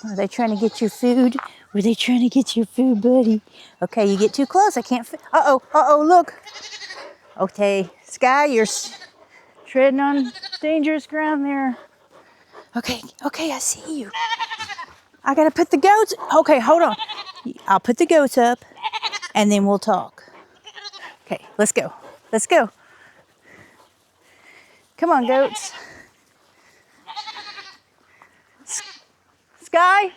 Are they trying to get your food? Were they trying to get your food, buddy? Okay, you get too close. I can't. Uh-oh, look. Okay, Sky, you're treading on dangerous ground there. Okay, I see you. I gotta put the goats. Okay, hold on. I'll put the goats up and then we'll talk. Okay, let's go. Let's go. Come on, goats. Sky?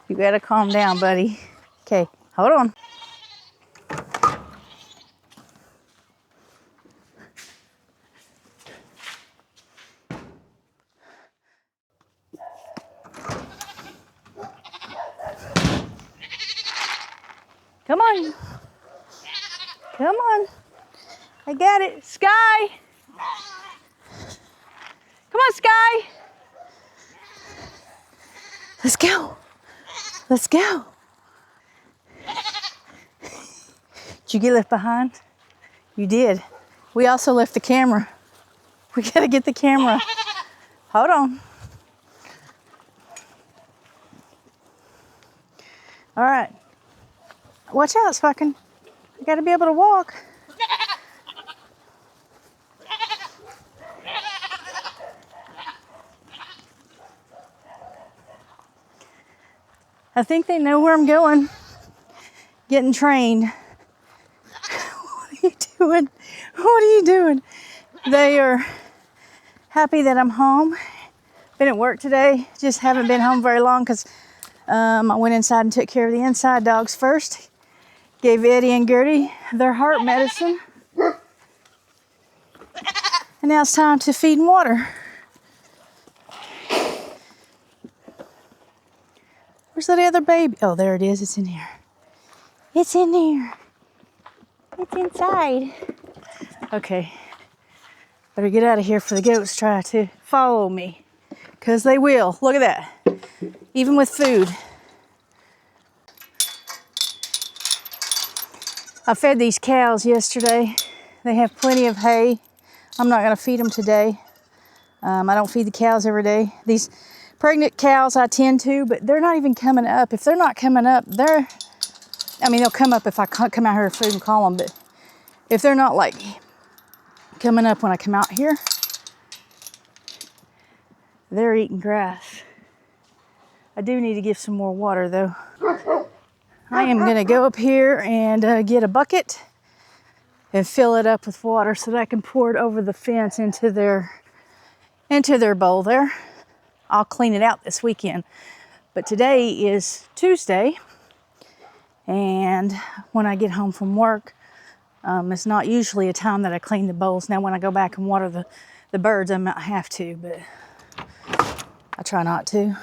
You gotta calm down, buddy. Okay, hold on. Come on. Come on. I got it. Sky. Come on, Sky. Let's go. Let's go. Did you get left behind? You did. We also left the camera. We gotta get the camera. Hold on. All right. Watch out, so I gotta be able to walk. I think they know where I'm going. Getting trained. What are you doing? What are you doing? They are happy that I'm home. Been at work today. Just haven't been home very long because I went inside and took care of the inside dogs first. Gave Eddie and Gertie their heart medicine. And now it's time to feed and water. Where's that other baby? Oh, there it is. It's in here. It's in there. It's inside. Okay. Better get out of here for the goats try to follow me. Because they will. Look at that. Even with food. I fed these cows yesterday. They have plenty of hay. I'm not going to feed them today. I don't feed the cows every day. These pregnant cows I tend to, but they're not even coming up. If they're not coming up, they'll come up if I come out here for food and call them, but if they're not like coming up when I come out here, they're eating grass. I do need to give some more water though. I am gonna go up here and get a bucket and fill it up with water so that I can pour it over the fence into their bowl there. I'll clean it out this weekend. But today is Tuesday, and when I get home from work, it's not usually a time that I clean the bowls. Now when I go back and water the birds, I might have to, but I try not to.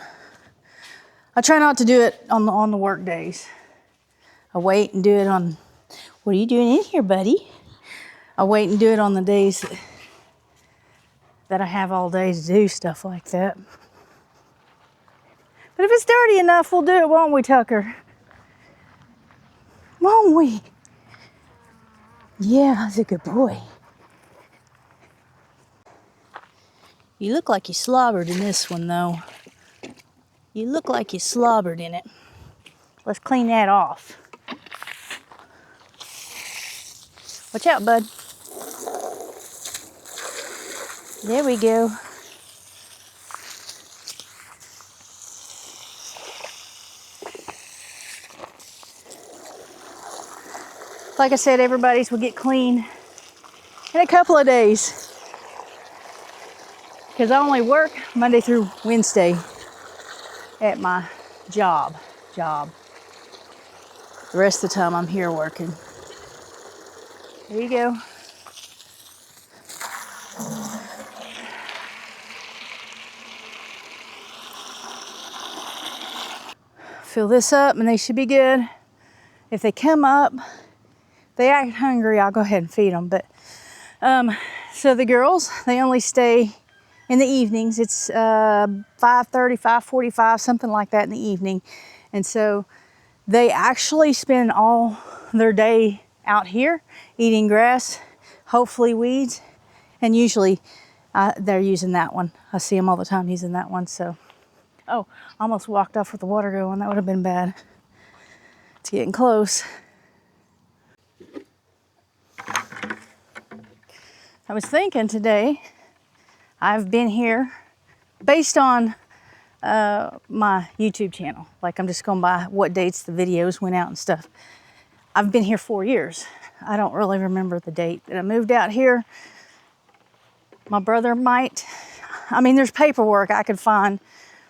I try not to do it on the work days. I wait and do it on, what are you doing in here, buddy? I wait and do it on the days that I have all day to do stuff like that. But if it's dirty enough, we'll do it, won't we, Tucker? Won't we? Yeah, he's a good boy. You look like you slobbered in this one, though. You look like you slobbered in it. Let's clean that off. Watch out, bud. There we go. Like I said, everybody's will get clean in a couple of days. Because I only work Monday through Wednesday at my job. The rest of the time I'm here working. There you go. Fill this up and they should be good. If they come up, they act hungry, I'll go ahead and feed them. But so the girls, they only stay in the evenings. It's 5:30, 5:45, something like that in the evening. And so they actually spend all their day out here eating grass, hopefully weeds, and usually They're using that one. I see them all the time using that one. So, oh, I almost walked off with the water going. That would have been bad. It's getting close. I was thinking today, I've been here based on my YouTube channel. Like, I'm just going by what dates the videos went out and stuff. I've been here 4 years. I don't really remember the date that I moved out here. My brother might. I mean, there's paperwork I could find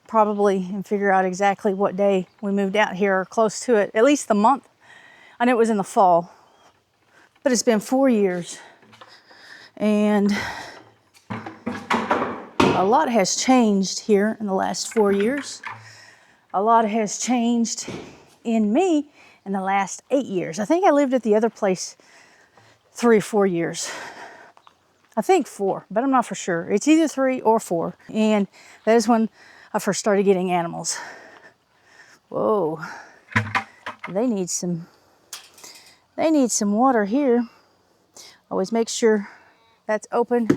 probably and figure out exactly what day we moved out here or close to it. At least the month. I know it was in the fall. But it's been 4 years. And a lot has changed here in the last 4 years. A lot has changed in me in the last 8 years. I think I lived at the other place 3 or 4 years. I think 4, but I'm not for sure. It's either 3 or 4. And that is when I first started getting animals. Whoa. They need some water here. Always make sure that's open.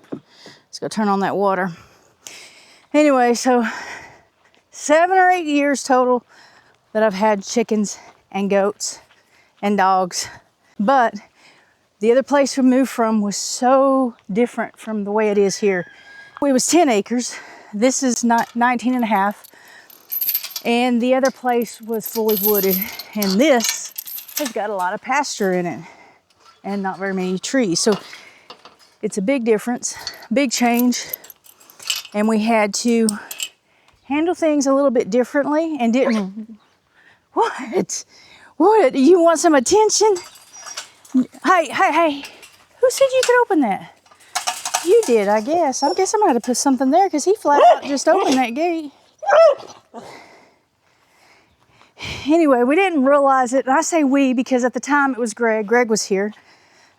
Let's go turn on that water. Anyway, so 7 or 8 years total that I've had chickens and goats and dogs. But the other place we moved from was so different from the way it is here. It was 10 acres. This is 19 and a half. And the other place was fully wooded. And this has got a lot of pasture in it and not very many trees. So it's a big difference, big change. And we had to handle things a little bit differently and didn't, what? You want some attention? Hey, who said you could open that? You did, I guess. I guess I'm gonna have to put something there because he flat out just opened that gate. Anyway, we didn't realize it. And I say we because at the time it was Greg. Greg was here.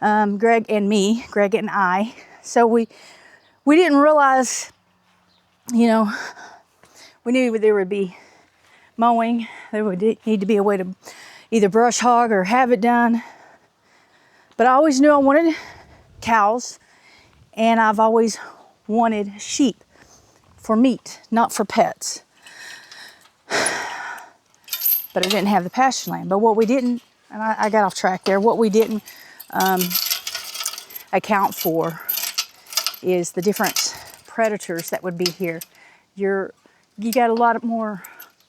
Greg and me, Greg and I. So we didn't realize, you know, we knew there would be mowing. There would need to be a way to either brush hog or have it done. But I always knew I wanted cows, and I've always wanted sheep for meat, not for pets. But I didn't have the pasture land. But what we didn't, and I got off track there, what we didn't account for is the different predators that would be here. You got a lot more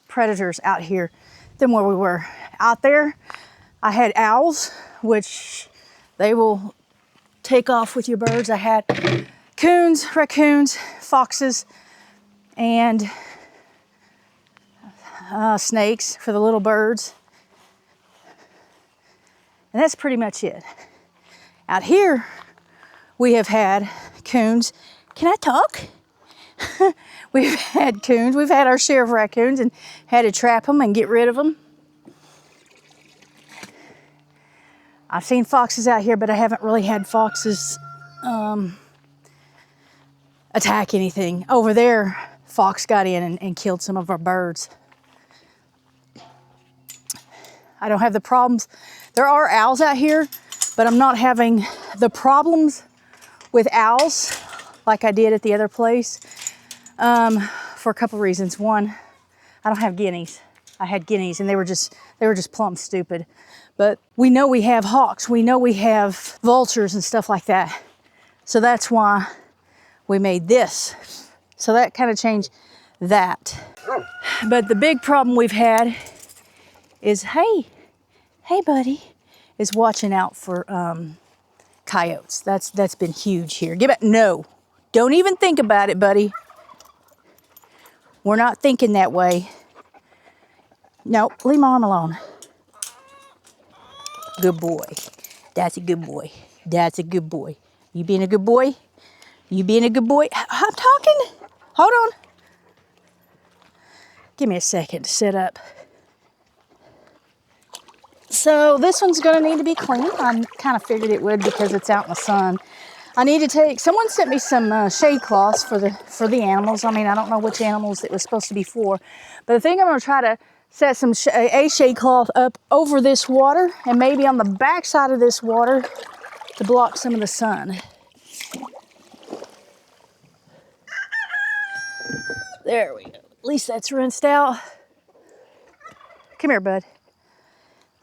predators out here than where we were. Out there, I had owls, which they will take off with your birds. I had coons, raccoons, foxes, and snakes for the little birds. And that's pretty much it. Out here, we have had coons. Can I talk? We've had coons. We've had our share of raccoons and had to trap them and get rid of them. I've seen foxes out here, but I haven't really had foxes attack anything. Over there, fox got in and killed some of our birds. I don't have the problems. There are owls out here, but I'm not having the problems with owls like I did at the other place for a couple reasons. One, I don't have guineas. I had guineas and they were just plumb stupid. But we know we have hawks. We know we have vultures and stuff like that. So that's why we made this. So that kind of changed that. But the big problem we've had is, hey buddy, is watching out for coyotes. That's been huge here. Give it, no, don't even think about it, buddy. We're not thinking that way. No, leave my arm alone. Good boy. That's a good boy. That's a good boy. You being a good boy? You being a good boy? I'm talking. Hold on. Give me a second to sit up. So this one's going to need to be cleaned. I kind of figured it would because it's out in the sun. I need to take, someone sent me some shade cloths for the animals. I mean, I don't know which animals it was supposed to be for. But I think I'm going to try to set some a shade cloth up over this water and maybe on the back side of this water to block some of the sun. There we go. At least that's rinsed out. Come here, bud.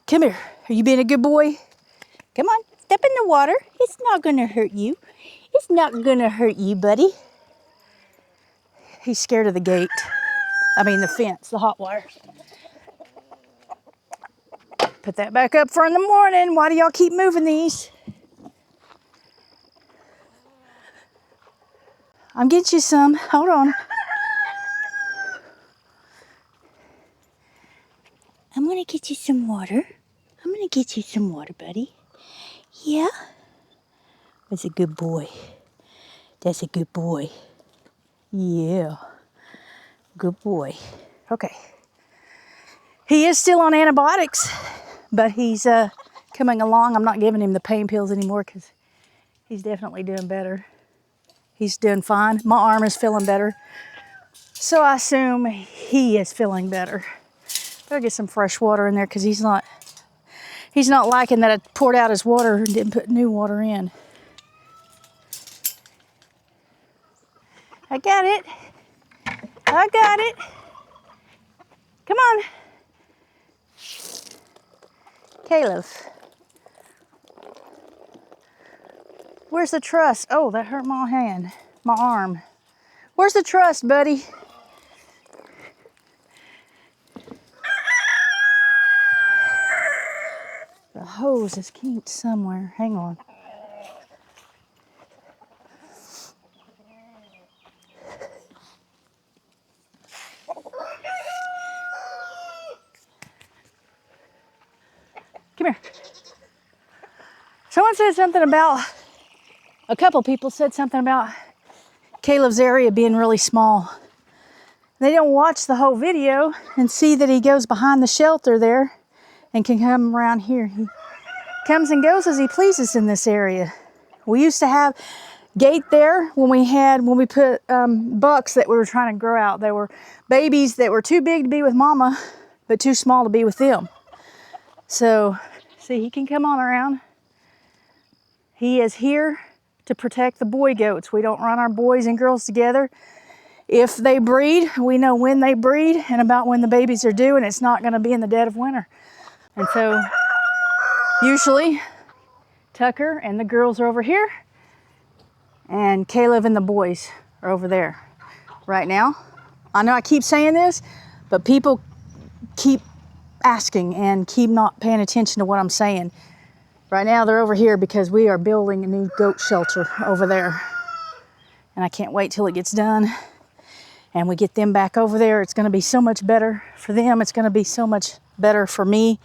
Come here. Are you being a good boy? Come on, step in the water. It's not gonna hurt you. It's not gonna hurt you, buddy. He's scared of the gate. I mean the fence, the hot wire. Put that back up for in the morning. Why do y'all keep moving these? I'm getting you some. Hold on. I'm gonna get you some water. I'm gonna get you some water, buddy. Yeah? That's a good boy. That's a good boy. Yeah. Good boy. Okay. He is still on antibiotics, but he's coming along. I'm not giving him the pain pills anymore because he's definitely doing better. He's doing fine. My arm is feeling better. So I assume he is feeling better. Better get some fresh water in there because he's not liking that I poured out his water and didn't put new water in. I got it. I got it. Come on. Caleb. Where's the truss? Oh, that hurt my hand, my arm. Where's the truss, buddy? The hose is kinked somewhere. Hang on. Come here. Someone said something about, a couple people said something about Caleb's area being really small. They don't watch the whole video and see that he goes behind the shelter there and can come around here. He comes and goes as he pleases in this area. We used to have gate there when we put bucks that we were trying to grow out. They were babies that were too big to be with mama, but too small to be with them. So, see, he can come on around. He is here to protect the boy goats. We don't run our boys and girls together. If they breed, we know when they breed and about when the babies are due, and it's not going to be in the dead of winter. And so, usually, Tucker and the girls are over here, and Caleb and the boys are over there. Right now, I know I keep saying this, but people keep asking and keep not paying attention to what I'm saying. Right now, they're over here because we are building a new goat shelter over there. And I can't wait till it gets done and we get them back over there. It's going to be so much better for them. It's going to be so much better for me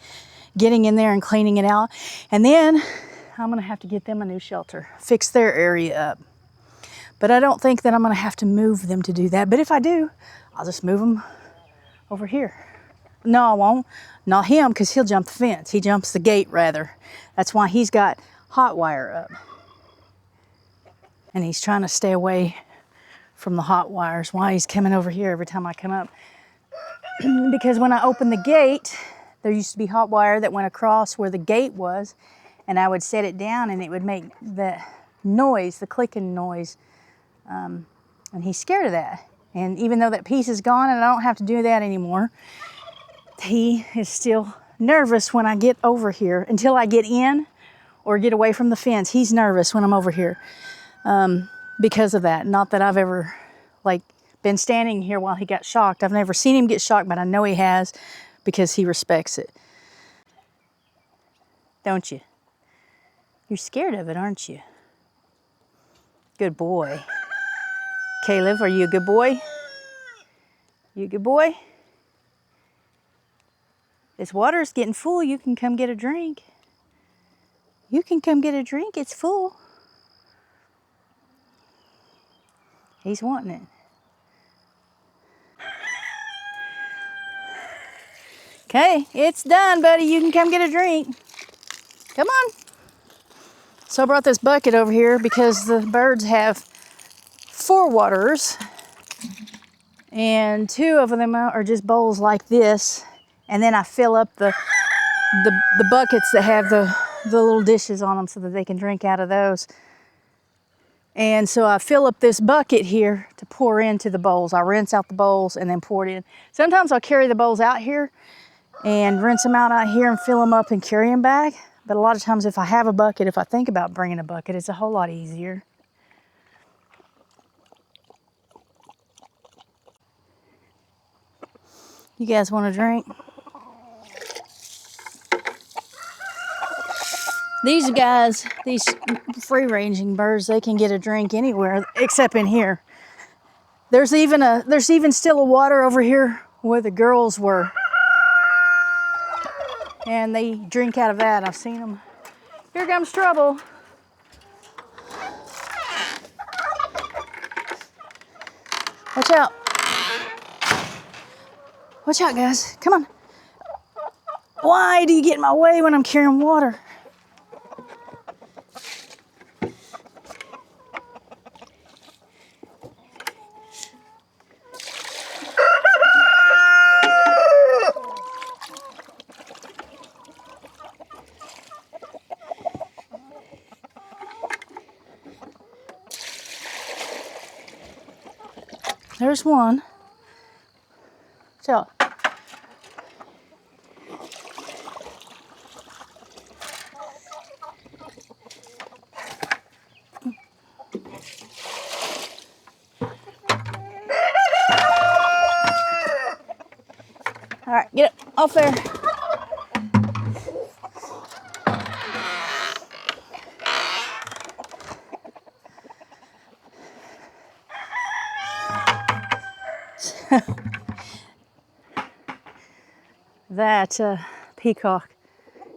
getting in there and cleaning it out. And then I'm going to have to get them a new shelter, fix their area up. But I don't think that I'm going to have to move them to do that. But if I do, I'll just move them over here. No, I won't. Not him, because he'll jump the fence. He jumps the gate, rather. That's why he's got hot wire up. And he's trying to stay away from the hot wires. Why he's coming over here every time I come up. Because when I opened the gate, there used to be hot wire that went across where the gate was, and I would set it down and it would make the noise, the clicking noise. And he's scared of that. And even though that piece is gone and I don't have to do that anymore, he is still nervous when I get over here. Until I get in or get away from the fence, he's nervous when I'm over here because of that. Not that I've ever been standing here while he got shocked. I've never seen him get shocked, but I know he has because he respects it. Don't you? You're scared of it, aren't you? Good boy. Caleb, are you a good boy? You a good boy? This water's getting full. You can come get a drink. You can come get a drink. It's full. He's wanting it. Okay, it's done, buddy. You can come get a drink. Come on. So I brought this bucket over here because the birds have 4 waters, and 2 of them are just bowls like this, and then I fill up the buckets that have the little dishes on them so that they can drink out of those. And so I fill up this bucket here to pour into the bowls. I rinse out the bowls and then pour it in. Sometimes I'll carry the bowls out here and rinse them out here and fill them up and carry them back. But a lot of times if I have a bucket, if I think about bringing a bucket, it's a whole lot easier. You guys want a drink? These guys, these free-ranging birds, they can get a drink anywhere except in here. There's even still a water over here where the girls were. And they drink out of that. I've seen them. Here comes trouble. Watch out. Watch out, guys. Come on. Why do you get in my way when I'm carrying water? There's one. So, all right, get it off there. That peacock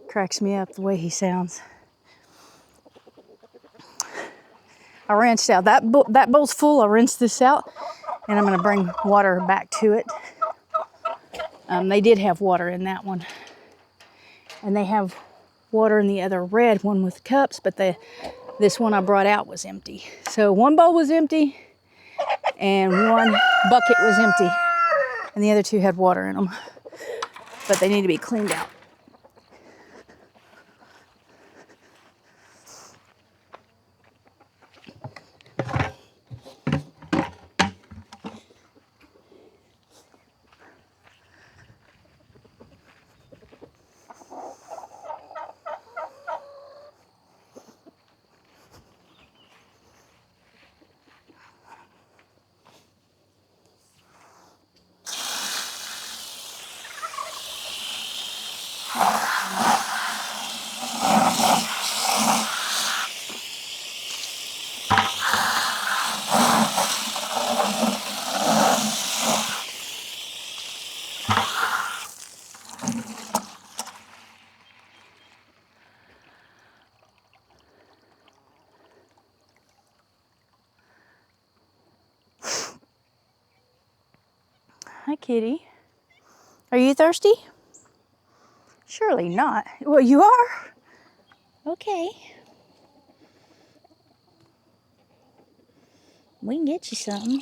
cracks me up the way he sounds. I rinsed out. That bowl's full. I rinsed this out, and I'm going to bring water back to it. They did have water in that one. And they have water in the other red one with cups, but this one I brought out was empty. So one bowl was empty, and one bucket was empty. And the other two had water in them. But they need to be cleaned out. Hi, kitty. Are you thirsty? Surely not. Well, you are? Okay. We can get you something.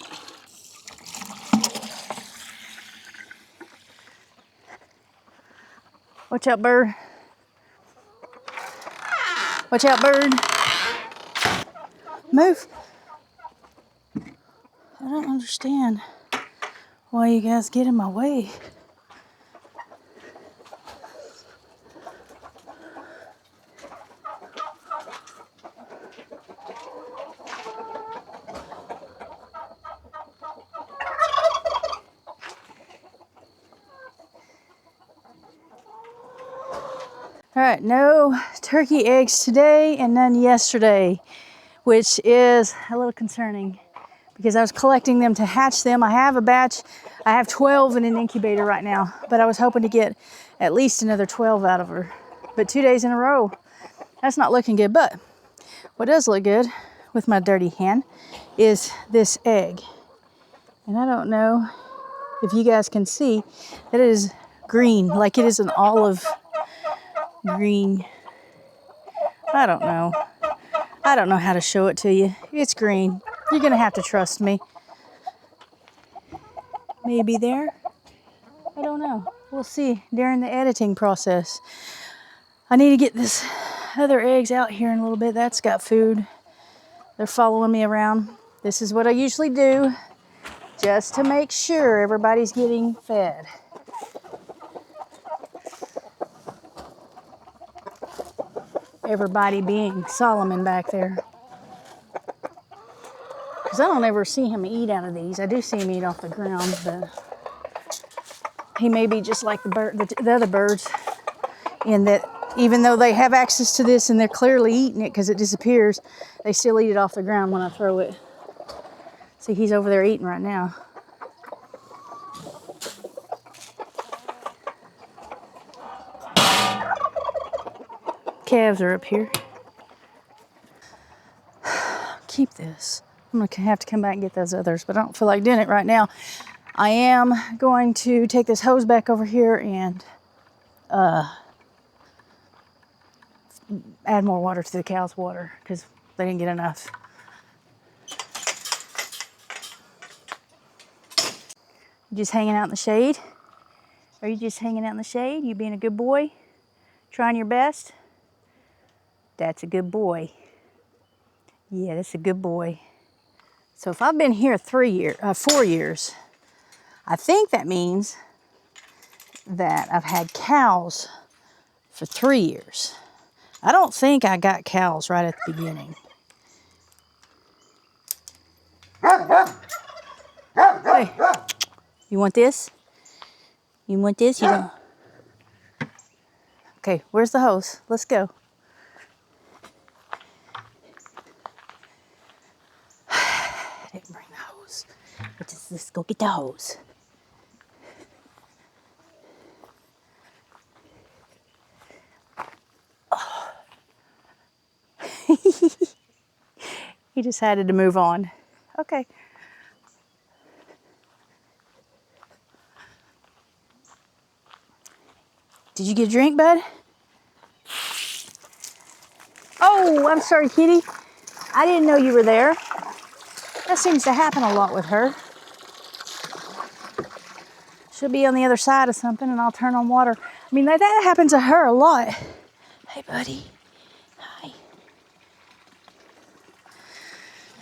Watch out, bird. Watch out, bird. Move. I don't understand why you guys get in my way. All right, no turkey eggs today and none yesterday, which is a little concerning because I was collecting them to hatch them. I have a batch. I have 12 in an incubator right now, but I was hoping to get at least another 12 out of her. But 2 days in a row, that's not looking good. But what does look good with my dirty hand is this egg. And I don't know if you guys can see that it is green, like it is an olive green. I don't know. I don't know how to show it to you. It's green. You're gonna have to trust me. Maybe there. I don't know. We'll see during the editing process. I need to get this other eggs out here in a little bit. That's got food. They're following me around. This is what I usually do, just to make sure everybody's getting fed. Everybody being Solomon back there. Because I don't ever see him eat out of these. I do see him eat off the ground, but he may be just like the other birds, in that even though they have access to this and they're clearly eating it because it disappears, they still eat it off the ground when I throw it. See, he's over there eating right now. Calves are up here. Keep this. I'm gonna have to come back and get those others, but I don't feel like doing it right now. I am going to take this hose back over here and add more water to the cows' water because they didn't get enough. You just hanging out in the shade? Are you just hanging out in the shade? You being a good boy? Trying your best? That's a good boy. Yeah, that's a good boy. So if I've been here 4 years, I think that means that I've had cows for 3 years. I don't think I got cows right at the beginning. Hey, you want this? You want this? You don't? Okay, where's the hose? Let's go. I didn't bring the hose. Let's go get the hose. Oh. He decided to move on. Okay. Did you get a drink, bud? Oh, I'm sorry, kitty. I didn't know you were there. That seems to happen a lot with her. She'll be on the other side of something and I'll turn on water. I mean, that happens to her a lot. Hey, buddy. Hi.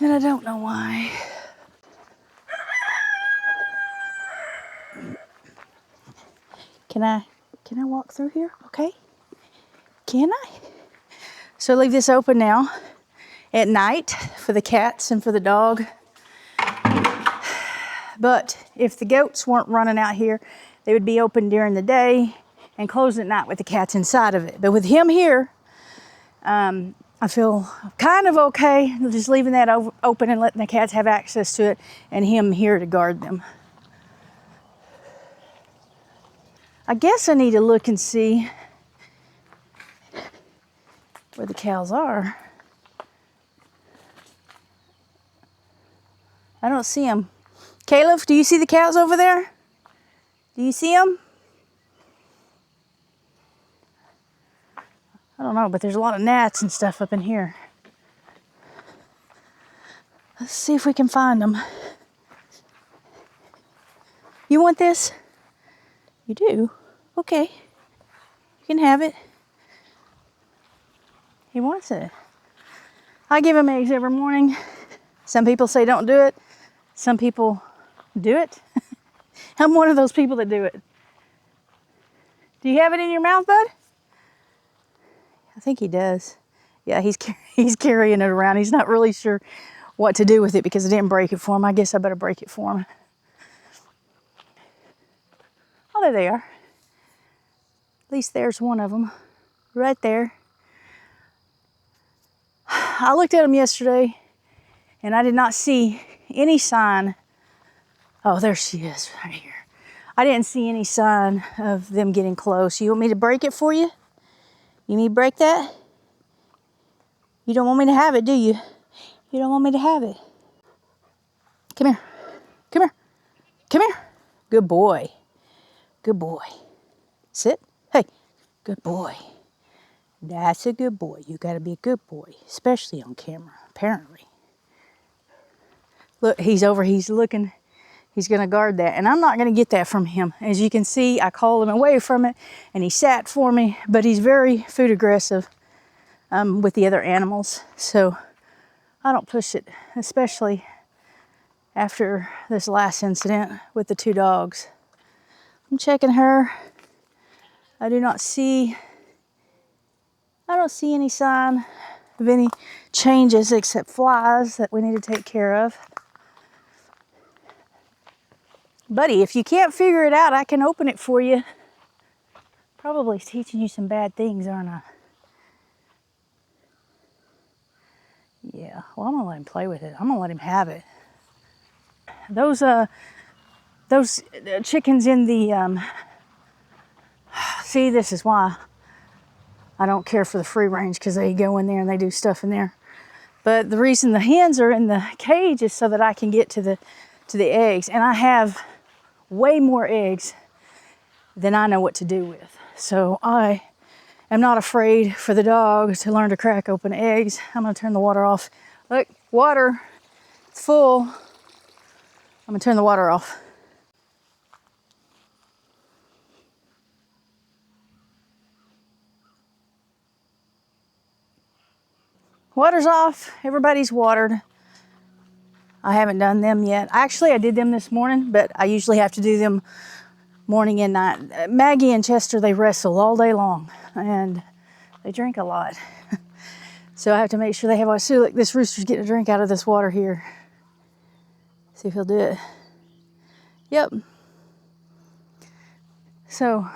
And I don't know why. Can I walk through here? Okay. Can I? So leave this open now at night for the cats and for the dog. But if the goats weren't running out here, they would be open during the day and closed at night with the cats inside of it. But with him here, I feel kind of okay just leaving that open and letting the cats have access to it and him here to guard them. I guess I need to look and see where the cows are. I don't see them. Caleb, do you see the cows over there? Do you see them? I don't know, but there's a lot of gnats and stuff up in here. Let's see if we can find them. You want this? You do? Okay. You can have it. He wants it. I give him eggs every morning. Some people say don't do it. Some people do it. I'm one of those people that do it. Do you have it in your mouth, bud? I think he does. Yeah, he's carrying it around. He's not really sure what to do with it because I didn't break it for him. I guess I better break it for him. Oh, there they are. At least there's one of them. Right there. I looked at them yesterday and I did not see any sign. Oh, there she is right here. I didn't see any sign of them getting close. You want me to break it for you? You need to break that? You don't want me to have it, do you? You don't want me to have it. Come here. Come here. Come here. Good boy. Good boy. Sit. Hey. Good boy. That's a good boy. You got to be a good boy, especially on camera, apparently. Look, he's over. He's looking. He's going to guard that. And I'm not going to get that from him. As you can see, I called him away from it, and he sat for me. But he's very food aggressive with the other animals. So I don't push it, especially after this last incident with the 2 dogs. I'm checking her. I don't see any sign of any changes except flies that we need to take care of. Buddy, if you can't figure it out, I can open it for you. Probably teaching you some bad things, aren't I? Yeah, well, I'm gonna let him play with it. I'm gonna let him have it. Those chickens in the, see, this is why I don't care for the free range, because they go in there and they do stuff in there. But the reason the hens are in the cage is so that I can get to the eggs, and I have way more eggs than I know what to do with. So I am not afraid for the dog to learn to crack open eggs. I'm gonna turn the water off. Look, water, it's full. I'm gonna turn the water off. Water's off, everybody's watered. I haven't done them yet. Actually, I did them this morning, but I usually have to do them morning and night. Maggie and Chester, they wrestle all day long and they drink a lot. So I have to make sure they have, see, look, this rooster's getting a drink out of this water here. See if he'll do it. Yep. So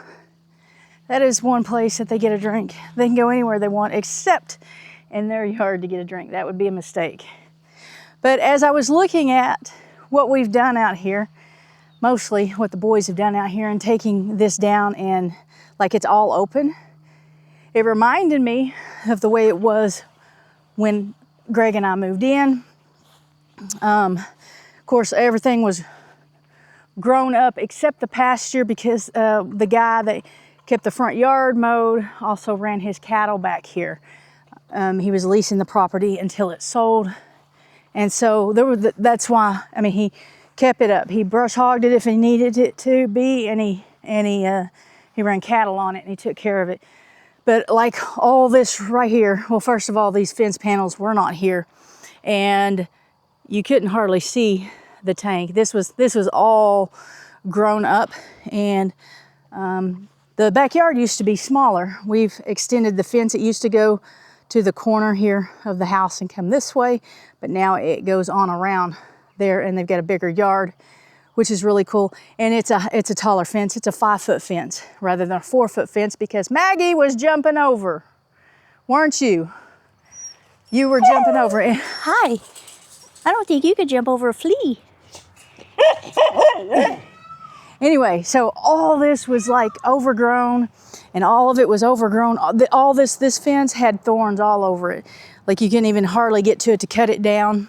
that is one place that they get a drink. They can go anywhere they want except in their yard to get a drink. That would be a mistake. But as I was looking at what we've done out here, mostly what the boys have done out here and taking this down and like it's all open, it reminded me of the way it was when Greg and I moved in. Of course, everything was grown up except the pasture because the guy that kept the front yard mowed also ran his cattle back here. He was leasing the property until it sold. And so that's why, I mean, he kept it up. He brush hogged it if he needed it to be, and he ran cattle on it and he took care of it. But like all this right here, well, first of all, these fence panels were not here, and you couldn't hardly see the tank. This was all grown up, and the backyard used to be smaller. We've extended the fence. It used to go to the corner here of the house and come this way, but now it goes on around there, and they've got a bigger yard, which is really cool. And it's a taller fence. It's a 5-foot fence rather than a 4-foot fence because Maggie was jumping over, weren't you? You were jumping over it. Hi. I don't think you could jump over a flea. Anyway, so all this was like overgrown, and all of it was overgrown. All this fence had thorns all over it. Like you couldn't even hardly get to it to cut it down.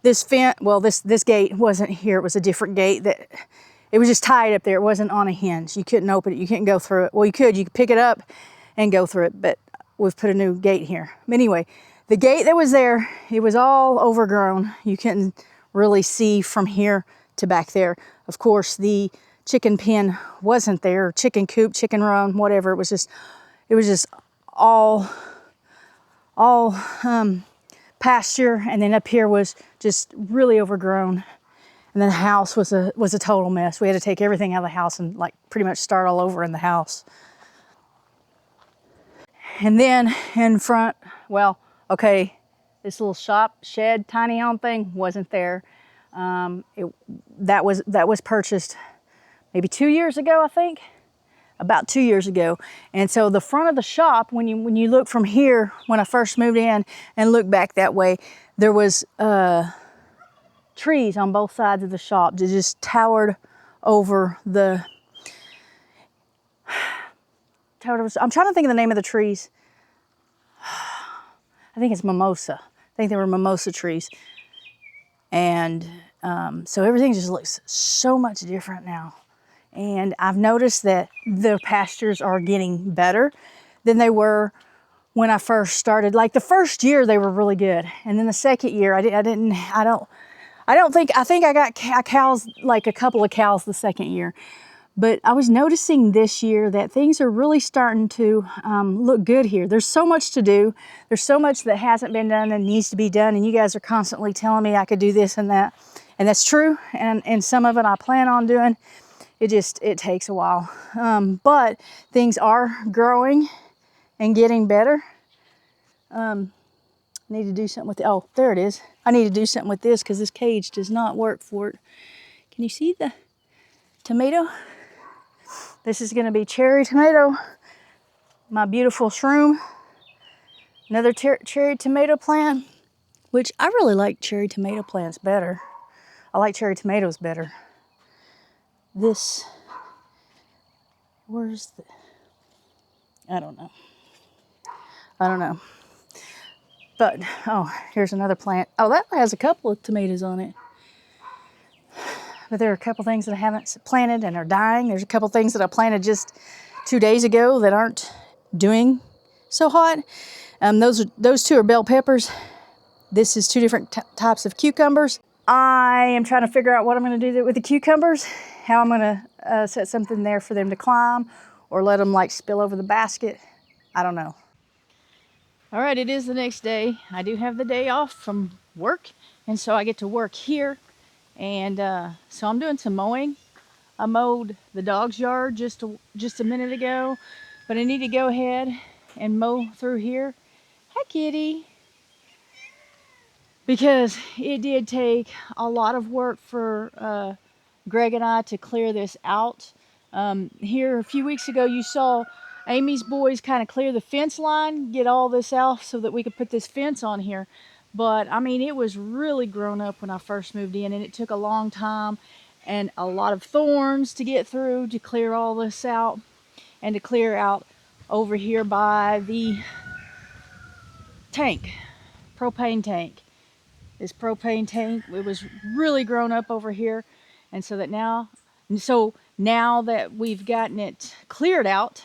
This fence, well, this gate wasn't here. It was a different gate that, it was just tied up there. It wasn't on a hinge. You couldn't open it. You couldn't go through it. Well, you could pick it up and go through it, but we've put a new gate here. But anyway, the gate that was there, it was all overgrown. You couldn't really see from here to back there. Of course, the chicken pen wasn't there, chicken coop, chicken run, whatever. It was just all pasture, and then up here was just really overgrown. And then the house was a total mess. We had to take everything out of the house and like pretty much start all over in the house. And then in front, well, okay, this little shop shed, tiny home thing wasn't there. That was purchased maybe 2 years ago, I think, about 2 years ago. And so the front of the shop, when you look from here, when I first moved in and look back that way, there was trees on both sides of the shop that just towered over the, I'm trying to think of the name of the trees. I think it's mimosa. I think they were mimosa trees. And so everything just looks so much different now. And I've noticed that the pastures are getting better than they were when I first started. Like the first year they were really good. And then the second year I think I got cows, like a couple of cows the second year. But I was noticing this year that things are really starting to look good here. There's so much to do. There's so much that hasn't been done and needs to be done. And you guys are constantly telling me I could do this and that. And that's true. And some of it I plan on doing. It takes a while. But things are growing and getting better. I need to do something with it. Oh, there it is. I need to do something with this because this cage does not work for it. Can you see the tomato? This is going to be cherry tomato, my beautiful shroom. Another cherry tomato plant, which I really like cherry tomato plants better. I like cherry tomatoes better. This, where's the, I don't know. But, oh, here's another plant. Oh, that has a couple of tomatoes on it. But there are a couple things that I haven't planted and are dying. There's a couple things that I planted just 2 days ago that aren't doing so hot. Those two are bell peppers. This is two different types of cucumbers. I am trying to figure out what I'm going to do with the cucumbers, how I'm going to set something there for them to climb or let them like spill over the basket. I don't know. All right, it is the next day. I do have the day off from work, and so I get to work here. And so I'm doing some mowing. I mowed the dog's yard just a minute ago, but I need to go ahead and mow through here. Hi, kitty. Because it did take a lot of work for Greg and I to clear this out. Here a few weeks ago, you saw Amy's boys kind of clear the fence line, get all this out so that we could put this fence on here. But I mean, it was really grown up when I first moved in, and it took a long time and a lot of thorns to get through to clear all this out and to clear out over here by the tank, propane tank. This propane tank, it was really grown up over here. And so now that we've gotten it cleared out,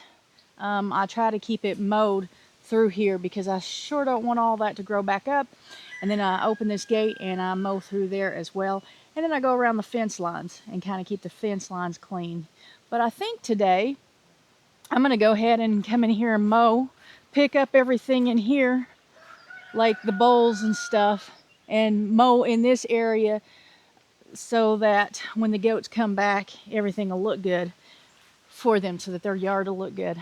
I try to keep it mowed through here because I sure don't want all that to grow back up. And then I open this gate and I mow through there as well. And then I go around the fence lines and kind of keep the fence lines clean. But I think today I'm going to go ahead and come in here and mow, pick up everything in here, like the bowls and stuff, and mow in this area so that when the goats come back, everything will look good for them, so that their yard will look good.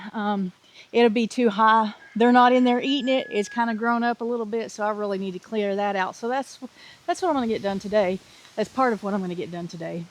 It'll be too high. They're not in there eating it. It's kind of grown up a little bit, so I really need to clear that out. So that's what I'm going to get done today. That's part of what I'm going to get done today.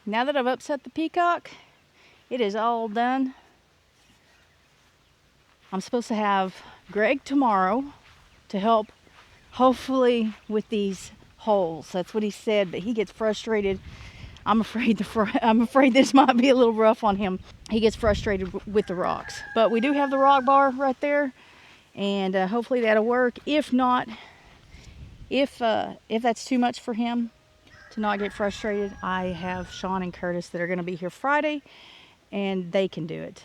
Now that I've upset the peacock, it is all done. I'm supposed to have Greg tomorrow to help, hopefully, with these holes. That's what he said, but he gets frustrated. I'm afraid this might be a little rough on him. He gets frustrated with the rocks, but we do have the rock bar right there, and hopefully that'll work. If not, if that's too much for him to not get frustrated, I have Sean and Curtis that are going to be here Friday, and they can do it.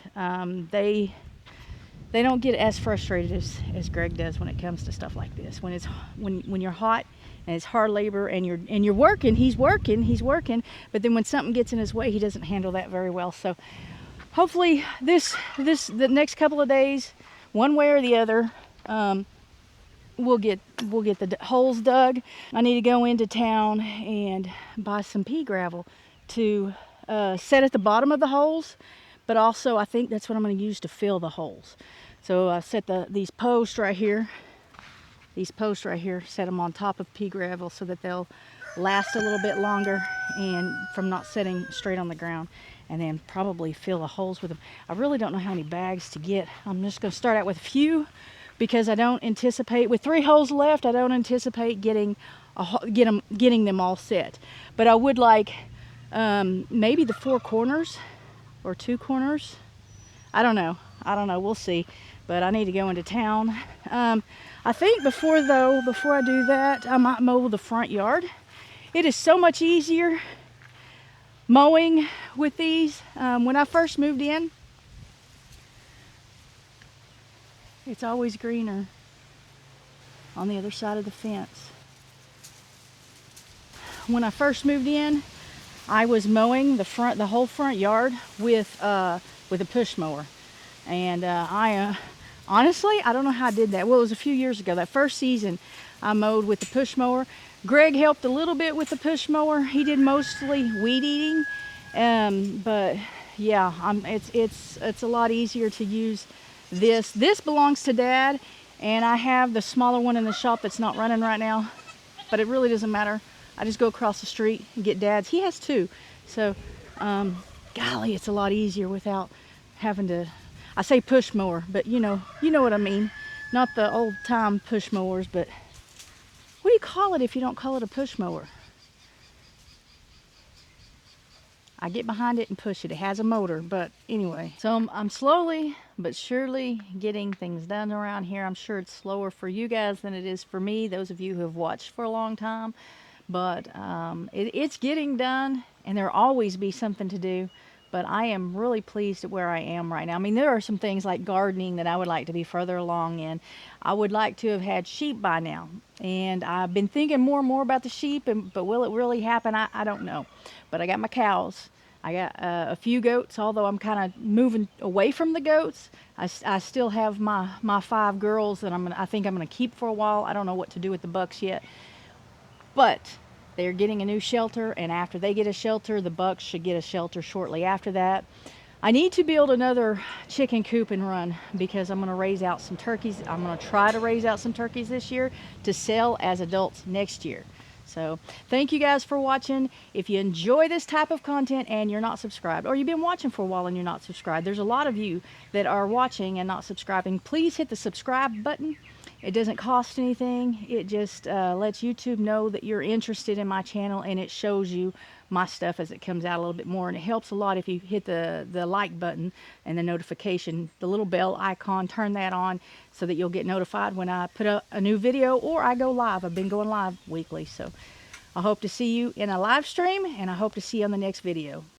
They don't get as frustrated as Greg does when it comes to stuff like this. When you're hot and it's hard labor and you're working, he's working, but then when something gets in his way, he doesn't handle that very well. So hopefully the next couple of days, one way or the other, we'll get the holes dug. I need to go into town and buy some pea gravel to set at the bottom of the holes, but also I think that's what I'm going to use to fill the holes. So I set these posts right here, set them on top of pea gravel so that they'll last a little bit longer and from not setting straight on the ground, and then probably fill the holes with them. I really don't know how many bags to get. I'm just going to start out with a few, because I don't anticipate, with 3 holes left, I don't anticipate getting them all set. But I would like maybe the 4 corners or 2 corners. I don't know, we'll see. But I need to go into town. I think before I do that, I might mow the front yard. It is so much easier mowing with these. When I first moved in, it's always greener on the other side of the fence. When I first moved in, I was mowing the whole front yard with a push mower, and honestly, I don't know how I did that. Well, it was a few years ago. That first season, I mowed with the push mower. Greg helped a little bit with the push mower. He did mostly weed eating, but yeah, it's a lot easier to use this. This belongs to Dad, and I have the smaller one in the shop that's not running right now, but it really doesn't matter. I just go across the street and get Dad's. He has 2, so golly, it's a lot easier without having to. I say push mower, but you know what I mean. Not the old time push mowers, but what do you call it if you don't call it a push mower? I get behind it and push it. It has a motor, but anyway. So I'm slowly but surely getting things done around here. I'm sure it's slower for you guys than it is for me, those of you who have watched for a long time. But it's getting done, and there'll always be something to do. But I am really pleased at where I am right now. I mean, there are some things like gardening that I would like to be further along in. I would like to have had sheep by now. And I've been thinking more and more about the sheep, but will it really happen? I don't know. But I got my cows. I got a few goats, although I'm kind of moving away from the goats. I still have my 5 girls that I think I'm going to keep for a while. I don't know what to do with the bucks yet. But they're getting a new shelter, and after they get a shelter, the bucks should get a shelter shortly after that. I need to build another chicken coop and run, because I'm going to raise out some turkeys. I'm going to try to raise out some turkeys this year to sell as adults next year. So thank you guys for watching. If you enjoy this type of content and you're not subscribed, or you've been watching for a while and you're not subscribed, there's a lot of you that are watching and not subscribing. Please hit the subscribe button. It doesn't cost anything. It just lets YouTube know that you're interested in my channel, and it shows you my stuff as it comes out a little bit more. And it helps a lot if you hit the like button and the notification, the little bell icon, turn that on so that you'll get notified when I put up a new video or I go live. I've been going live weekly. So I hope to see you in a live stream, and I hope to see you on the next video.